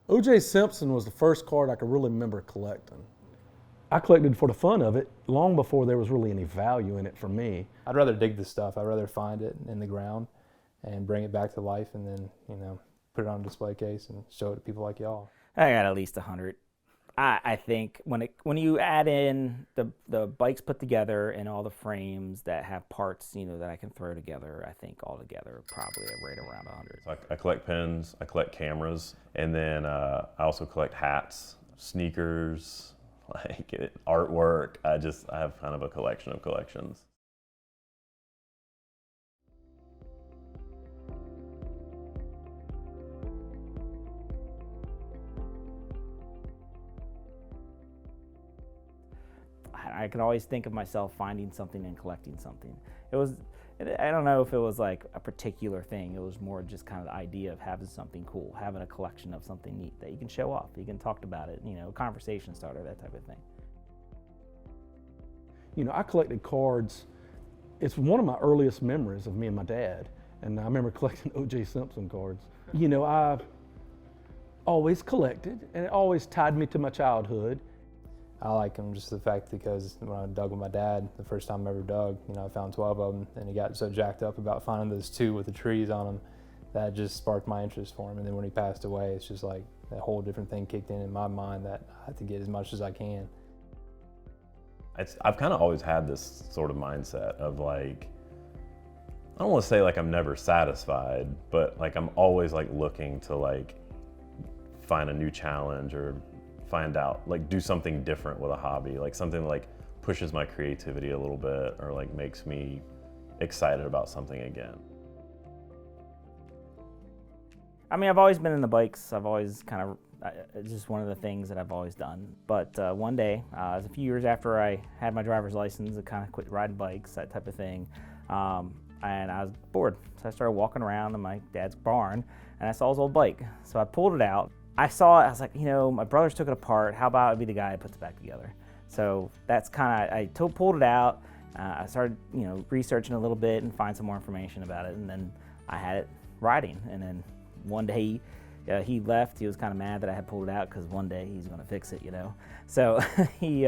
O.J. Simpson was the first card I could really remember collecting. I collected for the fun of it long before there was really any value in it for me. I'd rather dig the stuff. I'd rather find it in the ground and bring it back to life and then, put it on a display case and show it to people like y'all. I got at least 100. I think when you add in the bikes put together and all the frames that have parts, that I can throw together, I think altogether probably right around 100. So I collect pins, I collect cameras, and then I also collect hats, sneakers, artwork. I have kind of a collection of collections. I can always think of myself finding something and collecting something. I don't know if it was like a particular thing. It was more just kind of the idea of having something cool, having a collection of something neat that you can show off, you can talk about it, conversation starter, that type of thing. I collected cards. It's one of my earliest memories of me and my dad, and I remember collecting O.J. Simpson cards. I've always collected, and it always tied me to my childhood. I like them just the fact because when I dug with my dad, the first time I ever dug, I found 12 of them, and he got so jacked up about finding those 2 with the trees on them that just sparked my interest for him. And then when he passed away, it's just like that whole different thing kicked in my mind that I have to get as much as I can. I've kind of always had this sort of mindset of I don't want to say I'm never satisfied, but I'm always looking to find a new challenge or find out, do something different with a hobby, something pushes my creativity a little bit or makes me excited about something again. I mean, I've always been in the bikes. I've always it's just one of the things that I've always done. But one day, it was a few years after I had my driver's license, I kind of quit riding bikes, that type of thing. And I was bored. So I started walking around in my dad's barn and I saw his old bike. So I pulled it out. I saw it, I was like, my brothers took it apart. How about I be the guy that puts it back together? So that's I pulled it out. I started, researching a little bit and find some more information about it. And then I had it riding. And then one day he left. He was kind of mad that I had pulled it out because one day he's going to fix it, So he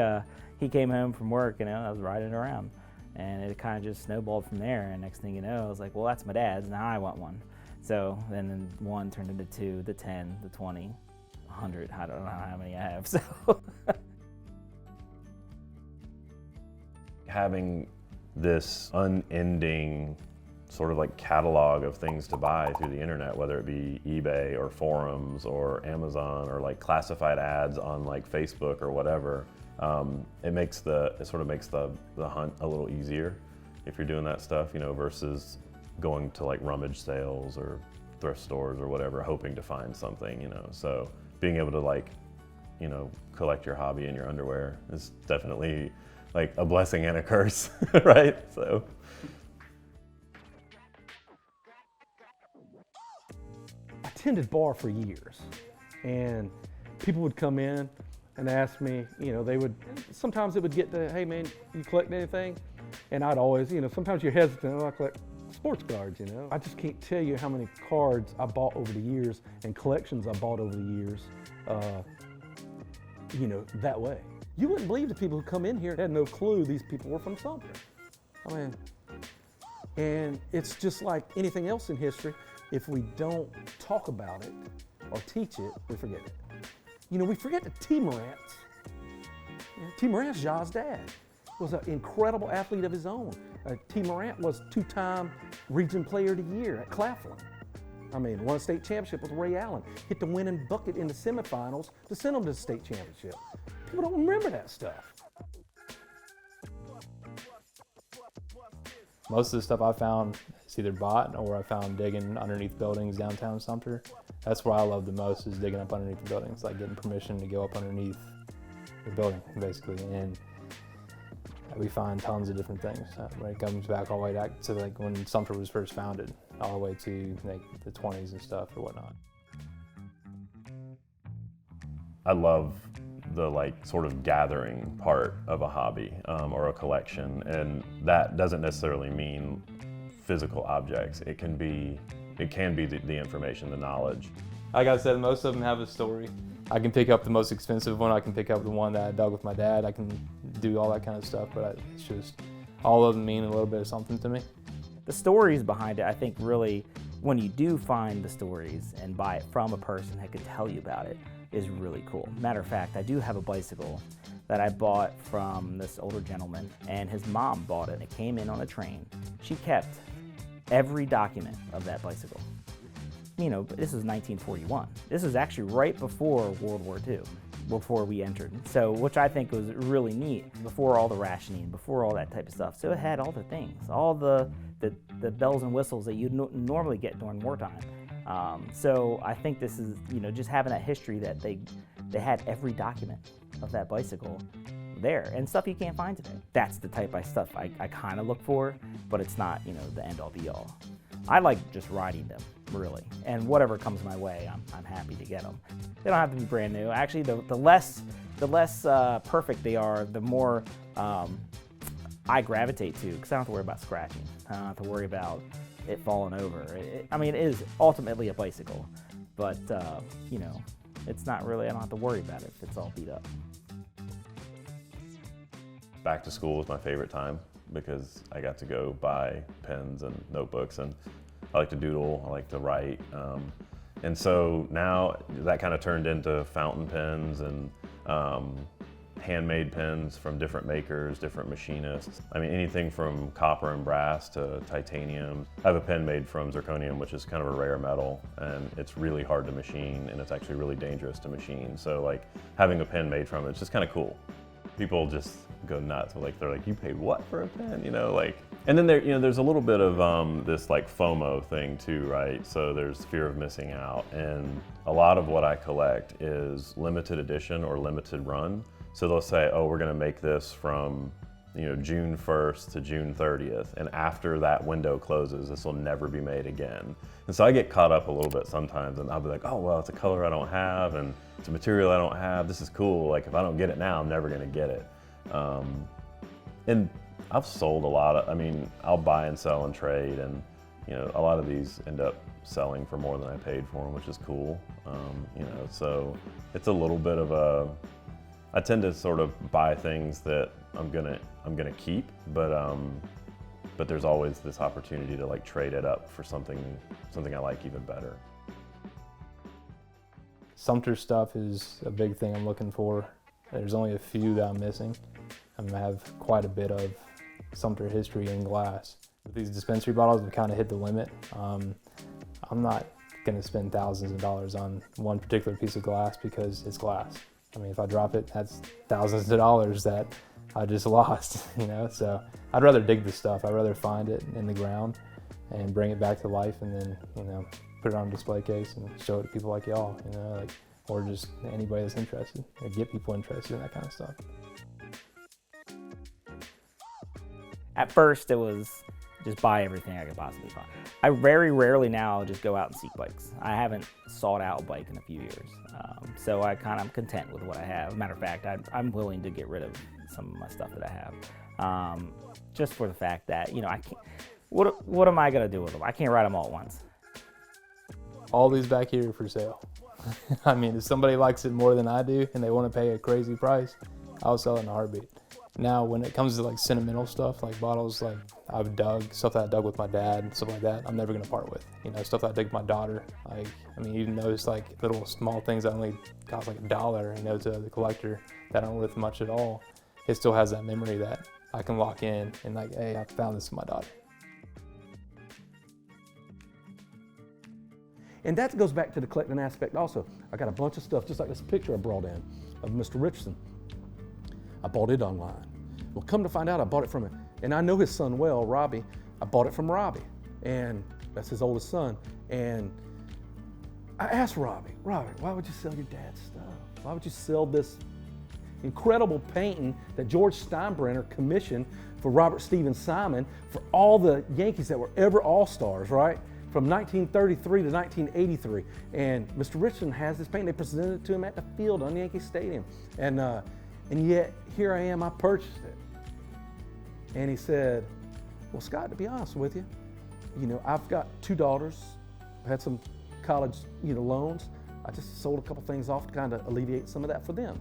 came home from work, I was riding it around. And it kind of just snowballed from there. And next thing you know, I was like, well, that's my dad's. Now I want one. So then 1 turned into 2, the 10, the 20, 100. I don't know how many I have. So having this unending sort of catalog of things to buy through the internet, whether it be eBay or forums or Amazon or classified ads on Facebook or whatever, it sort of makes the hunt a little easier if you're doing that stuff, versus going to rummage sales or thrift stores or whatever, hoping to find something, So being able to collect your hobby in your underwear is definitely a blessing and a curse, right? So. I tended bar for years, and people would come in and ask me, sometimes it would get to, hey man, you collect anything? And I'd always, sometimes you're hesitant, I collect sports cards, I just can't tell you how many cards I bought over the years and collections I bought over the years, that way. You wouldn't believe the people who come in here had no clue these people were from Sumter. I mean, and it's just like anything else in history. If we don't talk about it or teach it, we forget it. We forget that T. Morant's. T. Morant's Ja's dad was an incredible athlete of his own. T. Morant was 2-time Region Player of the Year at Claflin. Won a state championship with Ray Allen. Hit the winning bucket in the semifinals to send them to the state championship. People don't remember that stuff. Most of the stuff I found is either bought or I found digging underneath buildings downtown Sumter. That's what I love the most, is digging up underneath the buildings, getting permission to go up underneath the building, basically. And we find tons of different things when it comes back all the way back to when Sumter was first founded, all the way to the 20s and stuff or whatnot. I love the sort of gathering part of a hobby or a collection, and that doesn't necessarily mean physical objects. It can be the information, the knowledge. Like I said, most of them have a story. I can pick up the most expensive one. I can pick up the one that I dug with my dad. I can do all that kind of stuff, but it's just, all of them mean a little bit of something to me. The stories behind it, I think really, when you do find the stories and buy it from a person that could tell you about it, is really cool. Matter of fact, I do have a bicycle that I bought from this older gentleman, and his mom bought it. It came in on a train. She kept every document of that bicycle. You know, this was 1941. This was actually right before World War II, before we entered. So, which I think was really neat, before all the rationing, before all that type of stuff. So it had all the things, all the bells and whistles that you'd normally get during wartime. So I think this is, you know, just having that history that they had every document of that bicycle there, and stuff you can't find today. That's the type of stuff I kind of look for, but it's not, you know, the end all be all. I like just riding them, really, and whatever comes my way, I'm happy to get them. They don't have to be brand new. Actually, the less perfect they are, the more I gravitate to, because I don't have to worry about scratching. I don't have to worry about it falling over. I mean, it is ultimately a bicycle, but you know, it's not really, I don't have to worry about it if it's all beat up. Back to school was my favorite time because I got to go buy pens and notebooks, and I like to doodle, I like to write. And so now that kind of turned into fountain pens and handmade pens from different makers, different machinists. I mean, anything from copper and brass to titanium. I have a pen made from zirconium, which is kind of a rare metal, and it's really hard to machine, and it's actually really dangerous to machine. So like having a pen made from it, it's just kind of cool. People just go nuts. Like they're like, you paid what for a pen? You know, like, and then there, you know, there's a little bit of this like FOMO thing too, right? So there's fear of missing out, and a lot of what I collect is limited edition or limited run. So they'll say, oh, we're gonna make this from, you know, June 1st to June 30th, and after that window closes, this will never be made again. And so I get caught up a little bit sometimes, and I'll be like, oh, well, it's a color I don't have, and it's a material I don't have. This is cool. Like, if I don't get it now, I'm never gonna get it. And I've sold a lot of, I mean, I'll buy and sell and trade, and, you know, a lot of these end up selling for more than I paid for them, which is cool. You know, so it's a little bit of a, I tend to sort of buy things that I'm gonna keep, but there's always this opportunity to like trade it up for something I like even better. Sumter stuff is a big thing I'm looking for. There's only a few that I'm missing. I have quite a bit of Sumter history in glass. With these dispensary bottles, we kind of hit the limit. I'm not gonna spend thousands of dollars on one particular piece of glass because it's glass. I mean, if I drop it, that's thousands of dollars that I just lost, you know? So I'd rather dig the stuff. I'd rather find it in the ground and bring it back to life, and then, you know, put it on a display case and show it to people like y'all, you know, like, or just anybody that's interested, or get people interested in that kind of stuff. At first, it was just buy everything I could possibly find. I very rarely now just go out and seek bikes. I haven't sought out a bike in a few years. So I kind of am content with what I have. Matter of fact, I'm willing to get rid of some of my stuff that I have. Just for the fact that, you know, I can't, what am I gonna do with them? I can't ride them all at once. All these back here are for sale. I mean, if somebody likes it more than I do and they want to pay a crazy price, I'll sell it in a heartbeat. Now, when it comes to like sentimental stuff, like bottles like I've dug, stuff that I dug with my dad, stuff like that, I'm never gonna part with. You know, stuff that I dug with my daughter. Like, I mean, even those like little small things that only cost like $1, you know, to the collector that aren't worth much at all, it still has that memory that I can lock in and like, hey, I found this for my daughter. And that goes back to the collecting aspect also. I got a bunch of stuff, just like this picture I brought in of Mr. Richardson. I bought it online. Well, come to find out, I bought it from him. And I know his son well, Robbie. I bought it from Robbie, and that's his oldest son. And I asked Robbie, why would you sell your dad's stuff? Why would you sell this incredible painting that George Steinbrenner commissioned for Robert Stephen Simon for all the Yankees that were ever All-Stars, right? From 1933 to 1983. And Mr. Richardson has this painting. They presented it to him at the field on Yankee Stadium. And yet, here I am, I purchased it. And he said, well, Scott, to be honest with you, I've got 2 daughters, had some college, loans. I just sold a couple things off to kind of alleviate some of that for them.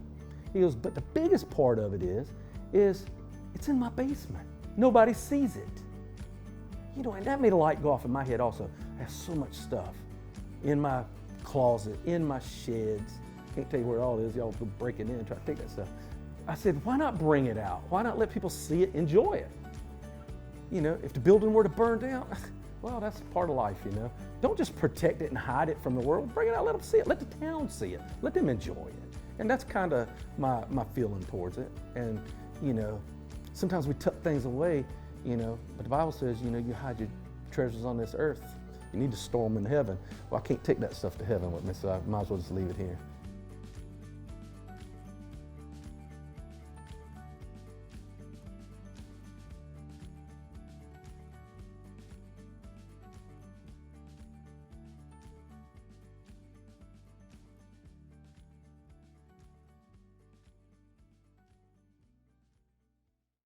He goes, but the biggest part of it is it's in my basement. Nobody sees it. You know, and that made a light go off in my head also. I have so much stuff in my closet, in my sheds. Can't tell you where it all is. Y'all go breaking in and try to take that stuff. I said, why not bring it out? Why not let people see it, enjoy it? You know, if the building were to burn down, well, that's part of life, you know. Don't just protect it and hide it from the world. Bring it out, let them see it. Let the town see it. Let them enjoy it. And that's kind of my feeling towards it. And, you know, sometimes we tuck things away, you know, but the Bible says, you know, you hide your treasures on this earth. You need to store them in heaven. Well, I can't take that stuff to heaven with me, so I might as well just leave it here.